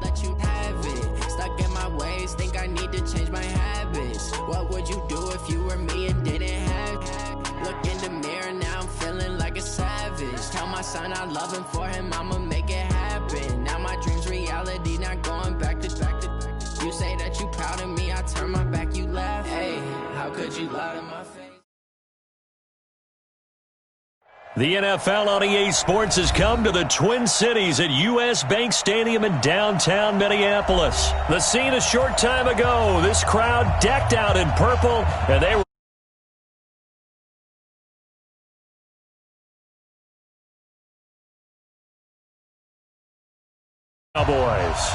let you have it. Stuck in my ways, think I need to change my habits. What would you do if you were me and didn't have it? Look in the mirror, now I'm feeling like a savage. Tell my son I love him, for him I'ma make it happen. Now my dream's reality, not going back to. You say that you proud of me, I turn my back, you laugh. Hey, how could you lie to my face? The NFL on EA Sports has come to the Twin Cities at U.S. Bank Stadium in downtown Minneapolis. The scene a short time ago, this crowd decked out in purple, and they were Cowboys.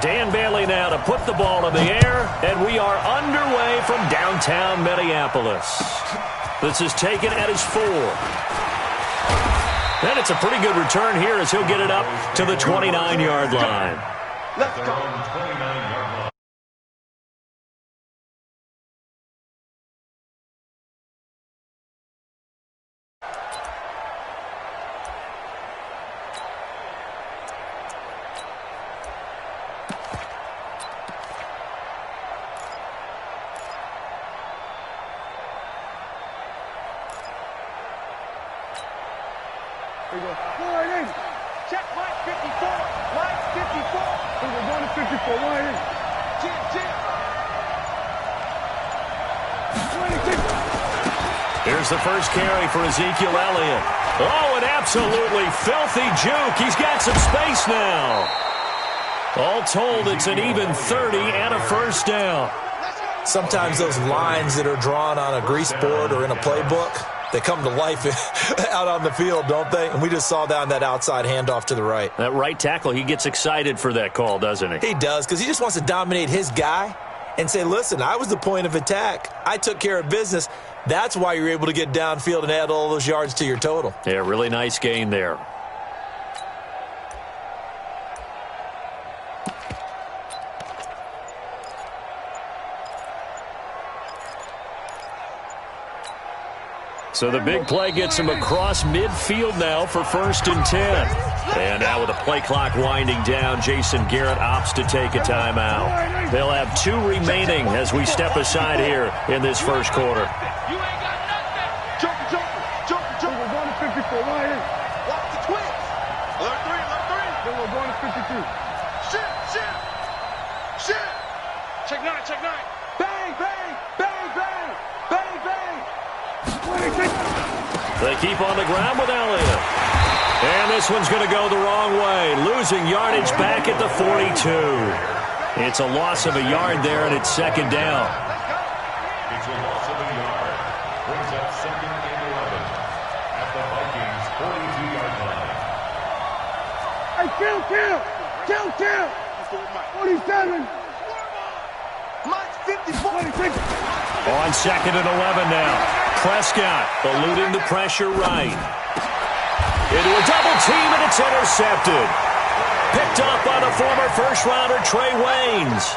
Dan Bailey now to put the ball in the air, and we are underway from downtown Minneapolis. This is taken at his 4. And it's a pretty good return here as he'll get it up to the 29-yard line. Let's go. 29-yard line. Check line 54. Line 54. We're going to 54. Line in. Here's the first carry for Ezekiel Elliott. Oh, an absolutely filthy juke. He's got some space now. All told, it's an even 30 and a first down. Sometimes those lines that are drawn on a grease board or in a playbook, they come to life out on the field, don't they? And we just saw down that outside handoff to the right. That right tackle, he gets excited for that call, doesn't he? He does, because he just wants to dominate his guy and say, listen, I was the point of attack. I took care of business. That's why you're able to get downfield and add all those yards to your total. Yeah, really nice gain there. So the big play gets him across midfield now for 1st and 10. And now with the play clock winding down, Jason Garrett opts to take a timeout. They'll have 2 remaining as we step aside here in this first quarter. You ain't got nothing. Jump. We're going to 54. Line in. Watch the twins. Alert 3. Then we're going to 52. Shit. Check 9. Bang. They keep on the ground with Elliott. And this one's going to go the wrong way. Losing yardage back at the 42. It's a loss of a yard there, and it's 2nd down. It's a loss of a yard. Brings up 2nd and 11 at the Vikings' 42-yard line. Hey, kill. 47. Mine's 54. 26. On 2nd and 11 now. Prescott eluding the pressure right. Into a double team, and it's intercepted. Picked up by the former first-rounder Trey Waynes.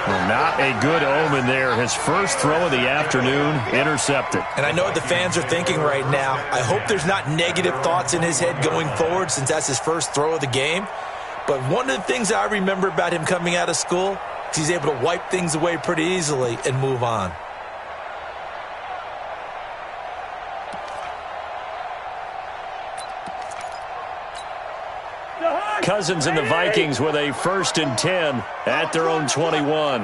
Well, not a good omen there. His first throw of the afternoon intercepted. And I know what the fans are thinking right now. I hope there's not negative thoughts in his head going forward since that's his first throw of the game. But one of the things I remember about him coming out of school is he's able to wipe things away pretty easily and move on. Cousins and the Vikings with a 1st and 10 at their own 21.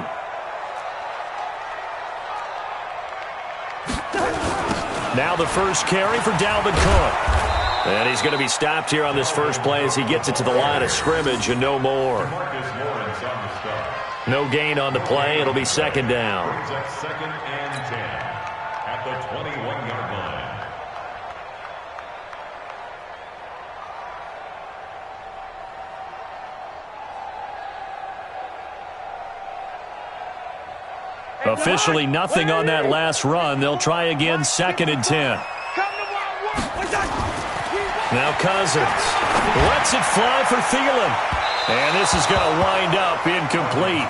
Now the first carry for Dalvin Cook. And he's going to be stopped here on this first play as he gets it to the line of scrimmage and no more. No gain on the play. It'll be 2nd down. 2nd and 10 at the 21-yard line. Officially nothing on that last run. They'll try again 2nd and 10. Now Cousins lets it fly for Thielen. And this is going to wind up incomplete.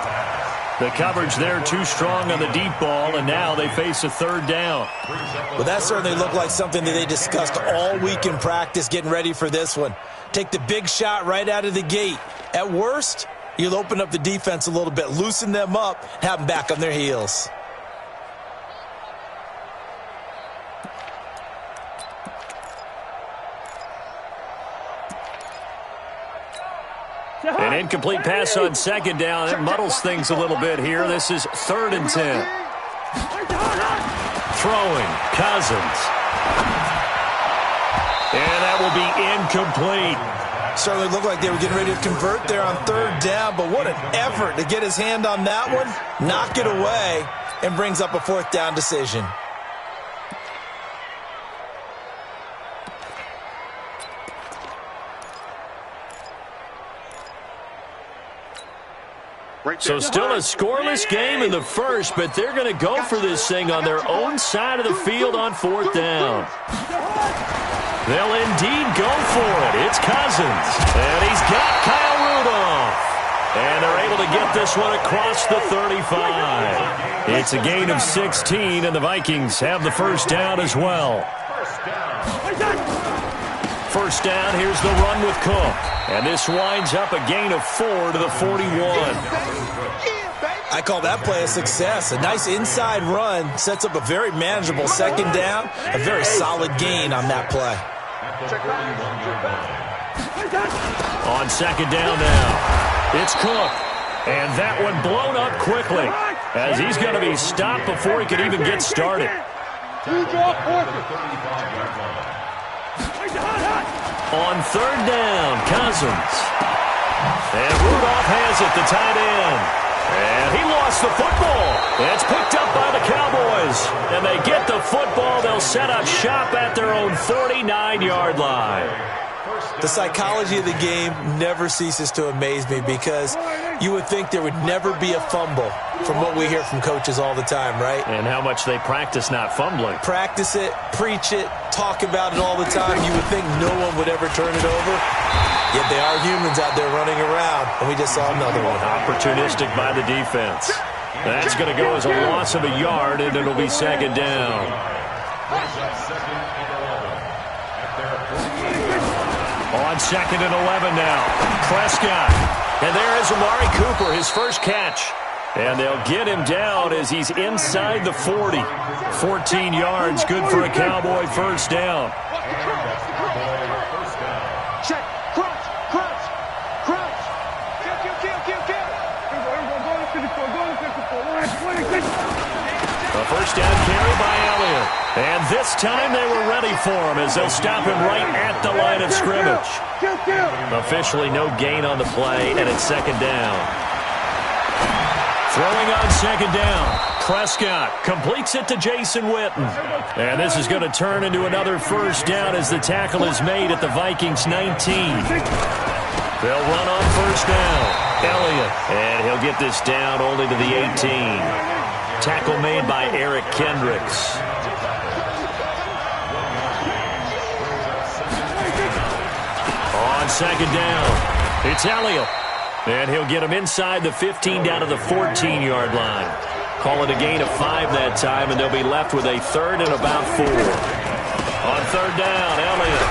The coverage there too strong on the deep ball, and now they face a third down. Well, that certainly looked like something that they discussed all week in practice getting ready for this one. Take the big shot right out of the gate. At worst, you'll open up the defense a little bit, loosen them up, have them back on their heels. An incomplete pass on second down. That muddles things a little bit here. This is 3rd and 10. Throwing, Cousins. And that will be incomplete. Certainly looked like they were getting ready to convert there on 3rd down, but what an effort to get his hand on that one, knock it away, and brings up a 4th down decision. So still a scoreless game in the first, but they're going to go for this thing on their own side of the field on 4th down. They'll indeed go for it. It's Cousins. And he's got Kyle Rudolph. And they're able to get this one across the 35. It's a gain of 16, and the Vikings have the first down as well. First down, here's the run with Cook. And this winds up a gain of 4 to the 41. I call that play a success. A nice inside run sets up a very manageable second down. A very solid gain on that play. On second down now, it's Cook. And that one blown up quickly as he's going to be stopped before he could even get started. On 3rd down, Cousins. And Rudolph has it, the tight end. And he lost the football. It's picked up by the Cowboys. And they get the football. They'll set up shop at their own 49-yard line. The psychology of the game never ceases to amaze me because you would think there would never be a fumble from what we hear from coaches all the time, right? And how much they practice not fumbling. Practice it, preach it, talk about it all the time. You would think no one would ever turn it over. Yet they are humans out there running around, and we just saw another one. Opportunistic by the defense. That's going to go as a loss of a yard, and it'll be second down. On 2nd and 11 now, Prescott. And there is Amari Cooper, his first catch. And they'll get him down as he's inside the 40. 14 yards, good for a Cowboy first down. Check, crunch, crunch, crunch. Kill. A first down carry by Elliott. And this time they were ready for him as they'll stop him right at the line of scrimmage. Officially no gain on the play, and it's second down. Throwing on second down, Prescott completes it to Jason Witten. And this is going to turn into another first down as the tackle is made at the Vikings 19. They'll run on first down. Elliott, and he'll get this down only to the 18. Tackle made by Eric Kendricks. On second down, it's Elliott. And he'll get him inside the 15 down to the 14-yard line. Call it a gain of 5 that time, and they'll be left with a 3rd and about 4. On 3rd down, Elliott.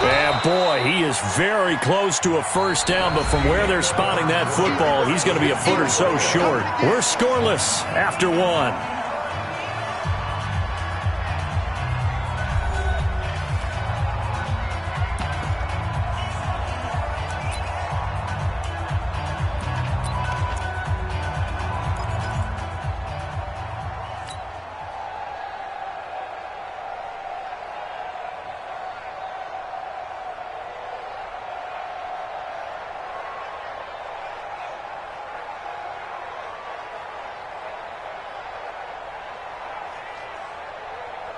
And boy, he is very close to a first down, but from where they're spotting that football, he's going to be a foot or so short. We're scoreless after 1.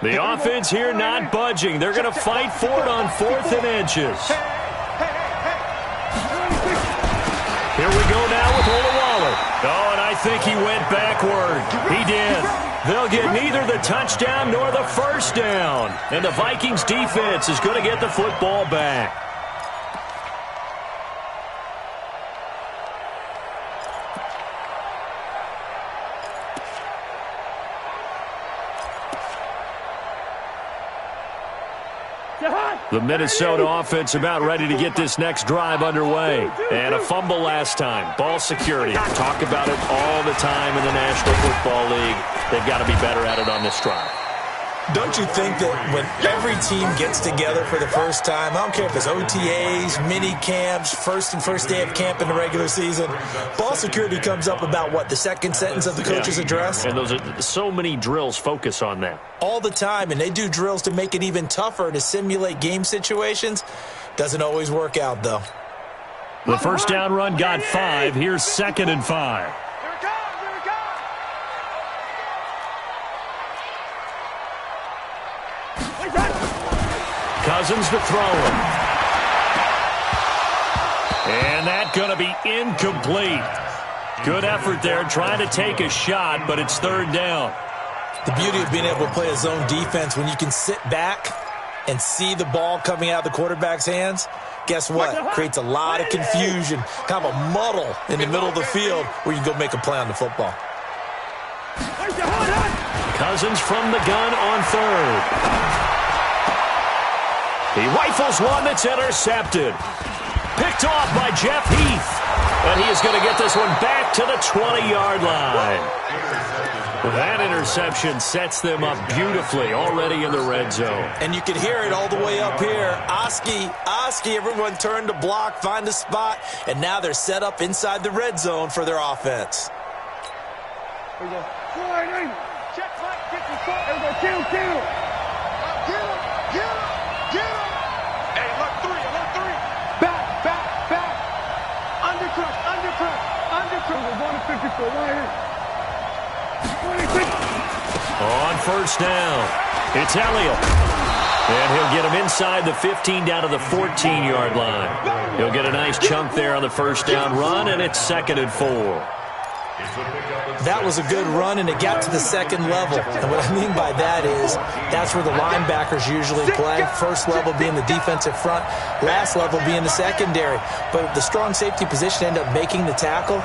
The offense here not budging. They're going to fight for it on 4th and inches. Here we go now with Olawale. Oh, and I think he went backward. He did. They'll get neither the touchdown nor the first down. And the Vikings defense is going to get the football back. The Minnesota offense about ready to get this next drive underway. And a fumble last time. Ball security. Talk about it all the time in the National Football League. They've got to be better at it on this drive. Don't you think that when every team gets together for the first time, I don't care if it's OTAs, mini camps, first day of camp in the regular season, ball security comes up about, what, the second sentence of the coach's address? And those are so many drills focus on that. All the time, and they do drills to make it even tougher to simulate game situations. Doesn't always work out, though. The first down run got 5. Here's 2nd and 5. Cousins to throw him. And that's going to be incomplete. Good effort there, trying to take a shot, but it's 3rd down. The beauty of being able to play a zone defense, when you can sit back and see the ball coming out of the quarterback's hands, guess what? Creates a lot of confusion, kind of a muddle in the middle of the field where you can go make a play on the football. Cousins from the gun on 3rd. He rifles one that's intercepted. Picked off by Jeff Heath. And he is going to get this one back to the 20-yard line. That interception sets them up beautifully already in the red zone. And you can hear it all the way up here. Oski, everyone turned to block, find a spot, and now they're set up inside the red zone for their offense. Here we go. Check, Mike, get the shot. Here we go. Kill. Get him. Hey, look three. Back. Undercrush. We're going to 54. Right here. 26. On first down, it's Elliott. And he'll get him inside the 15 down to the 14-yard line. He'll get a nice chunk there on the first down run, and it's 2nd and 4. That was a good run, and it got to the second level. And what I mean by that is that's where the linebackers usually play. First level being the defensive front, last level being the secondary. But the strong safety position ended up making the tackle,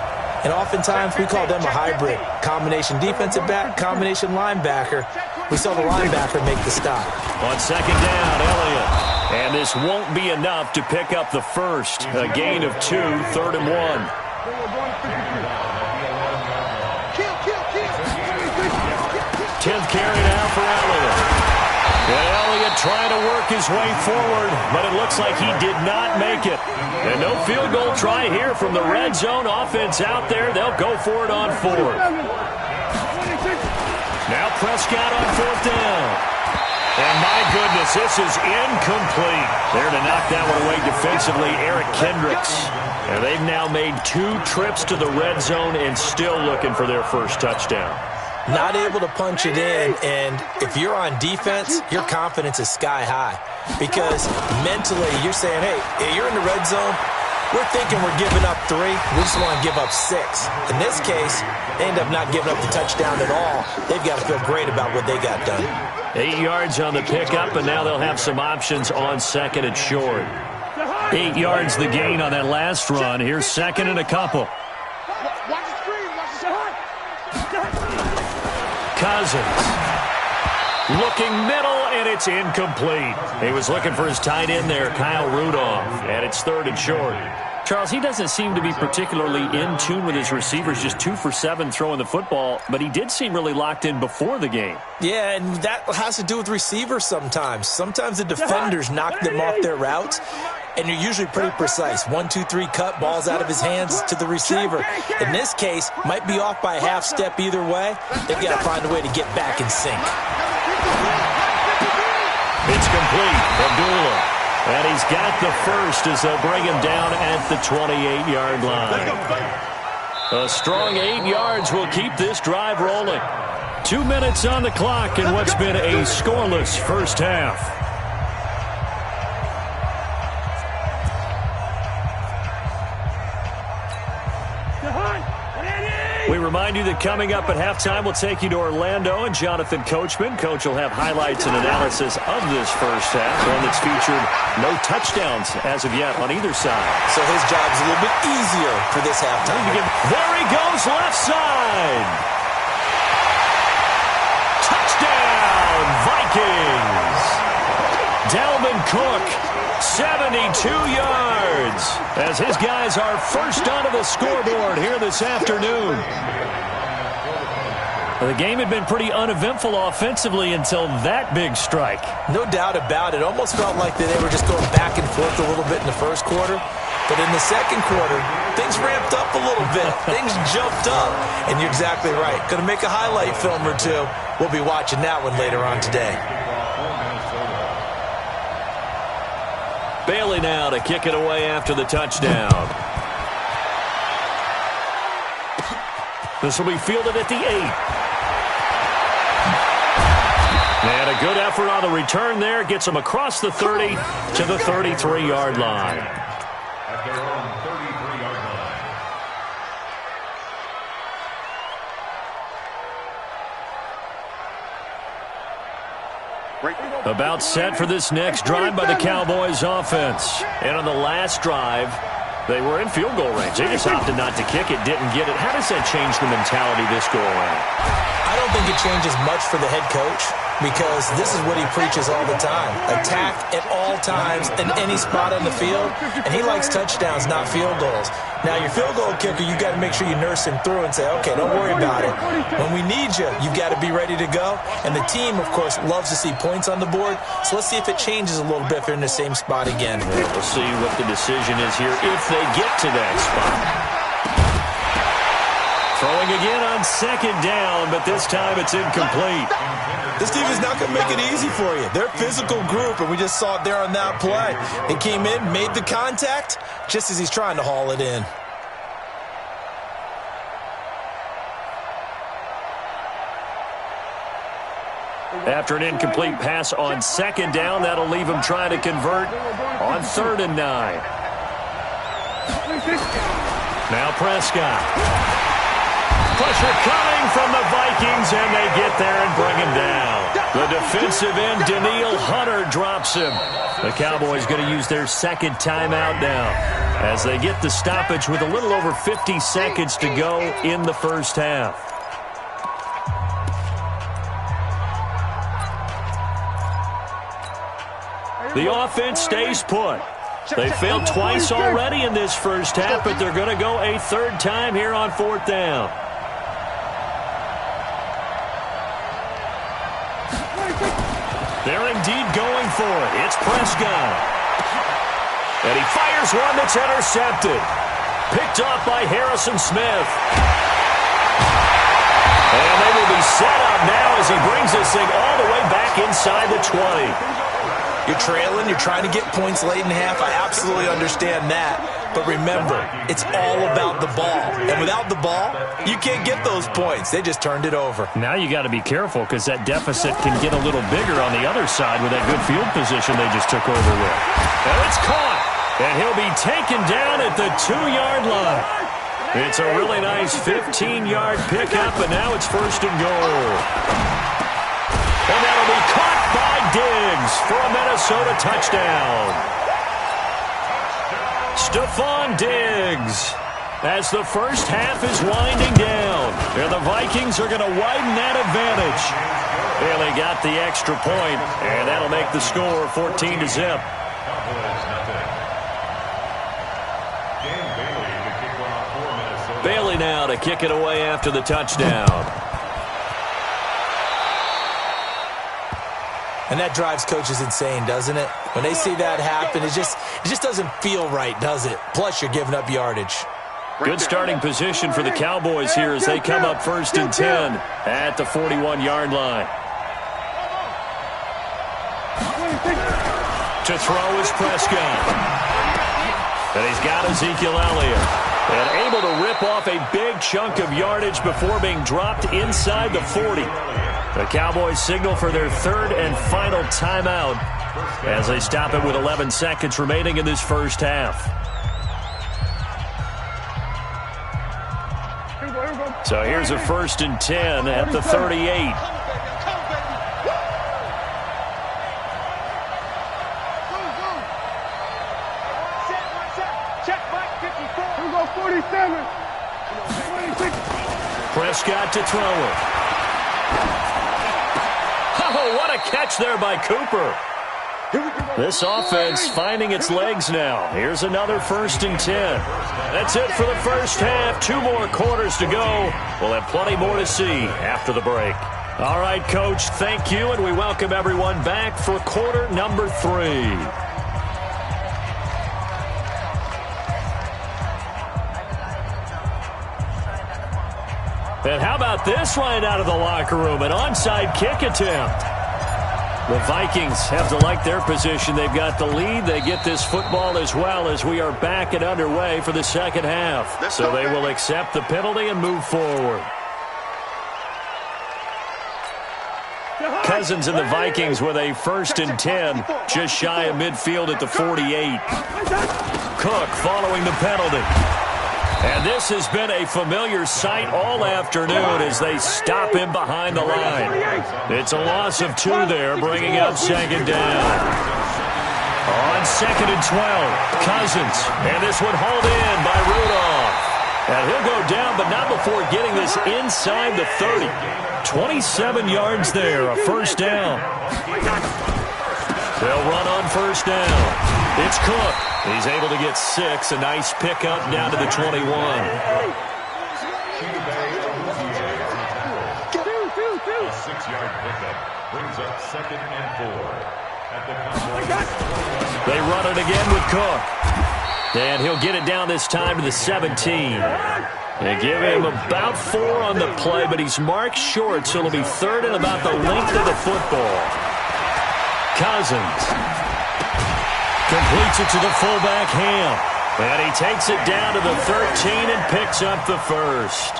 and oftentimes we call them a hybrid. Combination defensive back, combination linebacker. We saw the linebacker make the stop. On 2nd down, Elliott. And this won't be enough to pick up the first. A gain of 2, 3rd and 1. 10th carry now for Elliott. And Elliott trying to work his way forward, but it looks like he did not make it. And no field goal try here from the red zone offense out there. They'll go for it on 4th. Now Prescott on 4th down. And my goodness, this is incomplete. There to knock that one away defensively, Eric Kendricks. And they've now made 2 trips to the red zone and still looking for their first touchdown. Not able to punch it in, and if you're on defense, your confidence is sky high. Because mentally, you're saying, hey, you're in the red zone. We're thinking we're giving up 3. We just want to give up 6. In this case, they end up not giving up the touchdown at all. They've got to feel great about what they got done. 8 yards on the pickup, and now they'll have some options on 2nd and short. 8 yards the gain on that last run. Here's 2nd and a couple. Cousins looking middle, and it's incomplete. He was looking for his tight end there, Kyle Rudolph, and it's 3rd and short. Charles, he doesn't seem to be particularly in tune with his receivers, just 2 for 7 throwing the football, but he did seem really locked in before the game. Yeah, and that has to do with receivers sometimes. Sometimes the defenders knock them off their routes, and you're usually pretty precise. 1, 2, 3 cut, balls out of his hands to the receiver. In this case, might be off by a half step either way. They've got to find a way to get back in sync. It's complete. Abdullah. And he's got the first as they'll bring him down at the 28-yard line. A strong 8 yards will keep this drive rolling. 2 minutes on the clock in what's been a scoreless first half. We remind you that coming up at halftime, we'll take you to Orlando and Jonathan Coachman. Coach will have highlights and analysis of this first half, one that's featured no touchdowns as of yet on either side. So his job's a little bit easier for this halftime. There he goes, left side. Touchdown, Vikings. Dalvin Cook, 72 yards, as his guys are first onto the scoreboard here this afternoon. The game had been pretty uneventful offensively until that big strike. No doubt about it. Almost felt like they were just going back and forth a little bit in the first quarter. But in the second quarter, things ramped up a little bit. Things jumped up. And you're exactly right. Going to make a highlight film or two. We'll be watching that one later on today. Bailey now to kick it away after the touchdown. This will be fielded at the 8. And a good effort on the return there. Gets them across the 30 to the 33-yard line. At their own 33-yard line. About set for this next drive by the Cowboys offense. And on the last drive, they were in field goal range. They just opted not to kick it, didn't get it. How does that change the mentality this go around? I don't think it changes much for the head coach, because this is what he preaches all the time. Attack at all times in any spot on the field, and he likes touchdowns, not field goals. Now, your field goal kicker, you got to make sure you nurse him through and say, okay, don't worry about it. When we need you, you got to be ready to go. And the team, of course, loves to see points on the board, so let's see if it changes a little bit if they're in the same spot again. We'll see what the decision is here if they get to that spot. Throwing again on second down, but this time it's incomplete. This team is not going to make it easy for you. They're a physical group, and we just saw it there on that play. He came in, made the contact, just as he's trying to haul it in. After an incomplete pass on second down, that'll leave him trying to convert on 3rd and 9. Now Prescott. Pressure coming from the Vikings, and they get there and bring him down. The defensive end, Daniil Hunter, drops him. The Cowboys going to use their second timeout now as they get the stoppage with a little over 50 seconds to go in the first half. The offense stays put. They failed twice already in this first half, but they're going to go a third time here on 4th down. They're indeed going for it. It's Prescott. And he fires one that's intercepted. Picked off by Harrison Smith. And they will be set up now as he brings this thing all the way back inside the 20. You're trailing, you're trying to get points late in half. I absolutely understand that. But remember, it's all about the ball. And without the ball, you can't get those points. They just turned it over. Now you got to be careful because that deficit can get a little bigger on the other side with that good field position they just took over with. And it's caught. And he'll be taken down at the 2-yard line. It's a really nice 15-yard pickup, and now it's 1st and goal. And that'll be caught by Diggs for a Minnesota touchdown. Stephon Diggs as the first half is winding down. And the Vikings are going to widen that advantage. And they got the extra point, and that'll make the score 14-0. Bailey now to kick it away after the touchdown. And that drives coaches insane, doesn't it? When they see that happen, it just doesn't feel right, does it? Plus, you're giving up yardage. Good starting position for the Cowboys here as they come up 1st and 10 at the 41-yard line. To throw is Prescott. And he's got Ezekiel Elliott. And able to rip off a big chunk of yardage before being dropped inside the 40. The Cowboys signal for their 3rd and final timeout as they stop it with 11 seconds remaining in this first half. So here's a 1st and 10 at the 38. Prescott to throw it. Oh, what a catch there by Cooper. This offense finding its legs now. Here's another 1st and 10. That's it for the first half. 2 more quarters to go. We'll have plenty more to see after the break. All right, Coach, thank you, and we welcome everyone back for quarter number 3. And how about this right out of the locker room? An onside kick attempt. The Vikings have to like their position. They've got the lead. They get this football as well as we are back and underway for the second half. So they will accept the penalty and move forward. Cousins and the Vikings with a 1st and 10, just shy of midfield at the 48. Cook following the penalty. And this has been a familiar sight all afternoon as they stop him behind the line. It's a loss of 2 there, bringing up 2nd down. On 2nd and 12, Cousins. And this one hauled in by Rudolph. And he'll go down, but not before getting this inside the 30. 27 yards there, a 1st down. They'll run on 1st down. It's Cook. He's able to get 6. A nice pickup down to the 21. A 6-yard pickup brings up 2nd and 4. At the they run it again with Cook. And he'll get it down this time to the 17. They give him about 4 on the play, but he's marked short, so it'll be 3rd and about the length of the football. Cousins completes it to the fullback, Ham. And he takes it down to the 13 and picks up the 1st.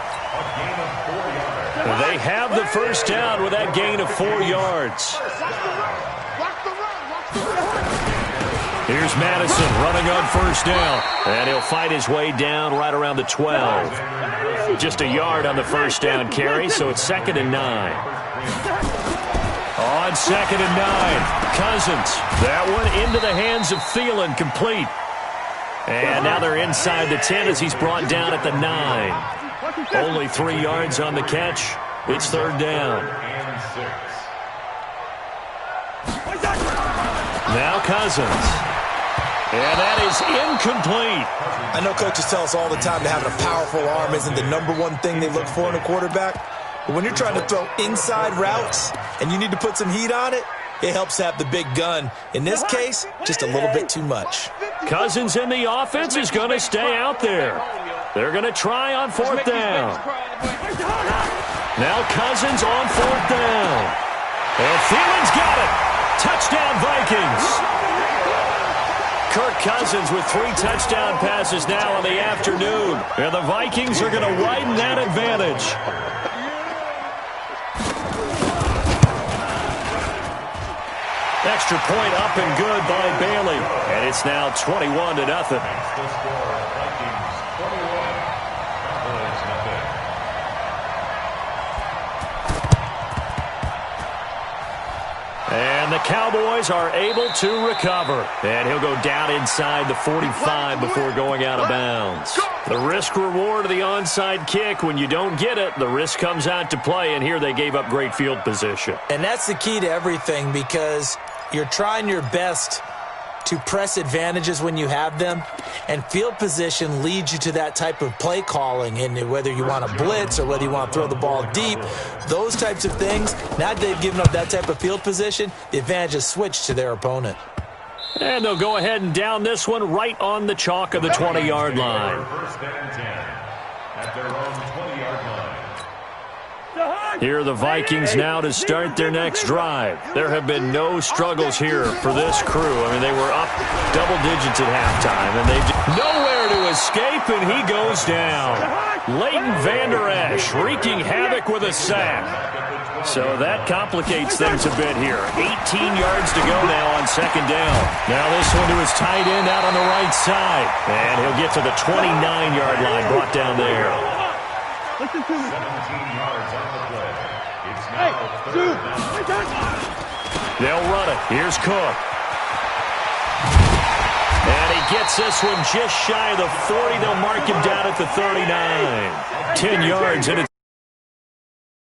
They have the 1st down with that gain of 4 yards. Here's Madison running on 1st down. And he'll fight his way down right around the 12. Just a yard on the 1st down carry, so it's 2nd and 9. On 2nd and 9, Cousins. That one into the hands of Thielen, complete. And now they're inside the 10 as he's brought down at the 9. Only 3 yards on the catch. It's 3rd down. Now Cousins. And that is incomplete. I know coaches tell us all the time that having a powerful arm isn't the #1 thing they look for in a quarterback. But when you're trying to throw inside routes and you need to put some heat on it, it helps to have the big gun. In this case, just a little bit too much. Cousins in the offense is going to stay out there. They're going to try on 4th down. Now Cousins on 4th down. And Thielen's got it. Touchdown Vikings. Kirk Cousins with 3 touchdown passes now in the afternoon. And the Vikings are going to widen that advantage. Extra point up and good by Bailey. And it's now 21-0. And the Cowboys are able to recover. And he'll go down inside the 45 before going out of bounds. The risk-reward of the onside kick, when you don't get it, the risk comes out to play, and here they gave up great field position. And that's the key to everything, because you're trying your best to press advantages when you have them, and field position leads you to that type of play calling. And whether you want to blitz or whether you want to throw the ball deep, those types of things, now that they've given up that type of field position, the advantage is switched to their opponent. And they'll go ahead and down this one right on the chalk of the 20-yard line. First and 10 at their own 20-yard line. Here are the Vikings now to start their next drive. There have been no struggles here for this crew. I mean, they were up double digits at halftime, and they've nowhere to escape, and he goes down. Leighton Vander Esch wreaking havoc with a sack. So that complicates things a bit here. 18 yards to go now on 2nd down. Now this one to his tight end out on the right side. And he'll get to the 29-yard line, brought down there. 17 yards on the play. It's now 3rd down. They'll run it. Here's Cook. And he gets this one just shy of the 40. They'll mark him down at the 39. 10 yards, and it's